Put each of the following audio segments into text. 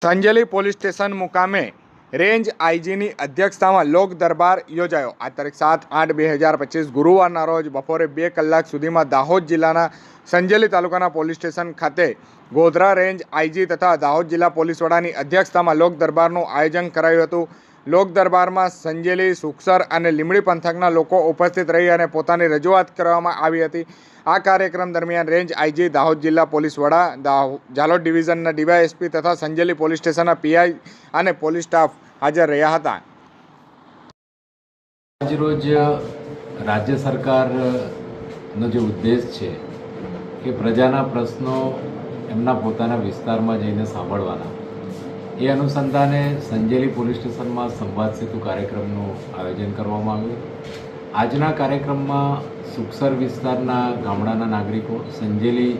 Sanjeli police station મુકામે range આઈજીની અધ્યક્ષતામાં લોક દરબાર યોજાયો। આ તારીખ 7/8/2025 ગુરુવારના રોજ બપોરે 2 કલાક સુધીમાં દાહોદ જિલ્લાના સંજેલી તાલુકાના પોલીસ સ્ટેશન ખાતે ગોધરા રેન્જ આઈજી તથા દાહોદ જિલ્લા પોલીસ વડાની અધ્યક્ષતામાં લોક દરબારનું આયોજન કરાયું હતું। લોક દરબારમાં સંજેલી, સુખસર અને લીંબડી પંથકના લોકો ઉપસ્થિત રહી અને પોતાની રજૂઆત કરવામાં આવી હતી। આ કાર્યક્રમ દરમિયાન રેન્જ આઈજી, દાહોદ જિલ્લા પોલીસ વડા, ઝાલોદ ડિવિઝનના ડીવાયએસપી તથા સંજેલી પોલીસ સ્ટેશનના પીઆઈ અને પોલીસ સ્ટાફ હાજર રહ્યા હતા। આજરોજ રાજ્ય સરકારનો જે ઉદ્દેશ છે કે પ્રજાના પ્રશ્નો એમના પોતાના વિસ્તારમાં જઈને સાંભળવાના, એ અનુસંધાને સંજેલી પોલીસ સ્ટેશનમાં સંવાદ સેતુ કાર્યક્રમનું આયોજન કરવામાં આવ્યું। આજના કાર્યક્રમમાં સુખસર વિસ્તારના ગામડાના નાગરિકો, સંજેલી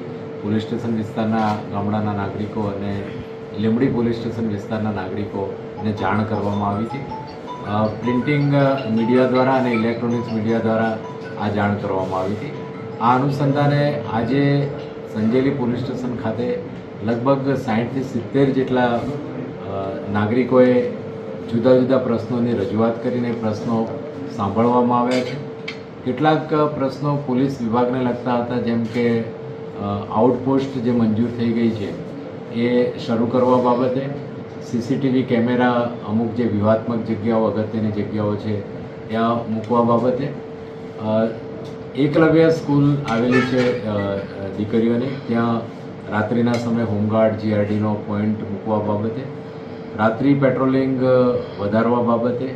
પોલીસ સ્ટેશન વિસ્તારના ગામડાના નાગરિકો અને લીંબડી પોલીસ સ્ટેશન વિસ્તારના નાગરિકોને જાણ કરવામાં આવી હતી। પ્રિન્ટિંગ મીડિયા દ્વારા અને ઇલેક્ટ્રોનિક્સ મીડિયા દ્વારા આ જાણ કરવામાં આવી હતી। આ અનુસંધાને આજે સંજેલી પોલીસ સ્ટેશન ખાતે લગભગ 60થી 70 જેટલા નાગરિકોએ જુદા જુદા પ્રશ્નોની રજૂઆત કરીને પ્રશ્નો સાંભળવામાં આવ્યા છે। કેટલાક પ્રશ્નો પોલીસ વિભાગને લગતા હતા, જેમ કે આઉટપોસ્ટ જે મંજૂર થઈ ગઈ છે એ શરૂ કરવા બાબતે, સીસીટીવી કેમેરા અમુક જે વિવાદાત્મક જગ્યાઓ, અગત્યની જગ્યાઓ છે ત્યાં મૂકવા બાબતે, એકલવ્ય સ્કૂલ આવેલી છે દીકરીઓની, ત્યાં રાત્રિના સમયે હોમગાર્ડ જીઆરડીનો પોઈન્ટ મૂકવા બાબતે, રાત્રિ પેટ્રોલિંગ વધારવા બાબતે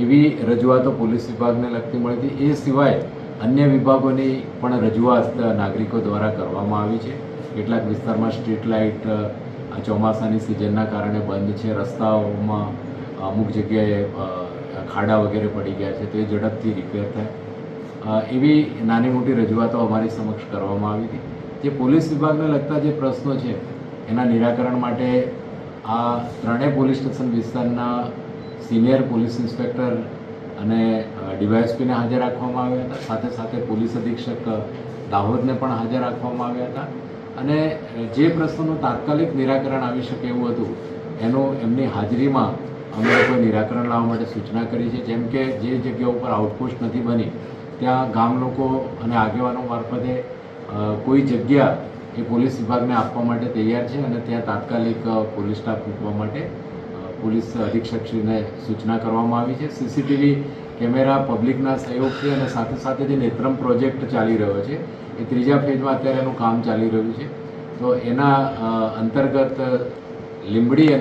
એવી રજૂઆતો પોલીસ વિભાગને લગતી મળી હતી। એ સિવાય અન્ય વિભાગોની પણ રજૂઆત નાગરિકો દ્વારા કરવામાં આવી છે। કેટલાક વિસ્તારમાં સ્ટ્રીટ લાઇટ આ ચોમાસાની સિઝનના કારણે બંધ છે, રસ્તાઓમાં અમુક જગ્યાએ ખાડા વગેરે પડી ગયા છે, તો એ ઝડપથી રિપેર થાય, એવી નાની મોટી રજૂઆતો અમારી સમક્ષ કરવામાં આવી હતી। જે પોલીસ વિભાગને લગતા જે પ્રશ્નો છે એના નિરાકરણ માટે આ ત્રણેય પોલીસ સ્ટેશન વિસ્તારના સિનિયર પોલીસ ઇન્સ્પેક્ટર અને ડીવાયએસપીને હાજર રાખવામાં આવ્યા હતા। સાથે સાથે પોલીસ અધિક્ષક દાહોદને પણ હાજર રાખવામાં આવ્યા હતા અને જે પ્રશ્નોનું તાત્કાલિક નિરાકરણ આવી શકે એવું હતું એનું એમની હાજરીમાં અમે લોકોએ નિરાકરણ લાવવા માટે સૂચના કરી છે। જેમ કે જે જગ્યા ઉપર આઉટપોસ્ટ નથી બની ત્યાં ગામ લોકો અને આગેવાનો મારફતે કોઈ જગ્યા એ પોલીસ વિભાગને આપવા માટે તૈયાર છે અને ત્યાં તાત્કાલિક પોલીસ સ્ટાફ મૂકવા માટે પોલીસ અધિક્ષકશ્રીને સૂચના કરવામાં આવી છે। સીસીટીવી કેમેરા પબ્લિકના સહયોગથી અને સાથે સાથે જે નેત્રમ પ્રોજેક્ટ ચાલી રહ્યો છે એ 3જા ફેઝમાં અત્યારે એનું કામ ચાલી રહ્યું છે, તો એના અંતર્ગત લીંબડી અને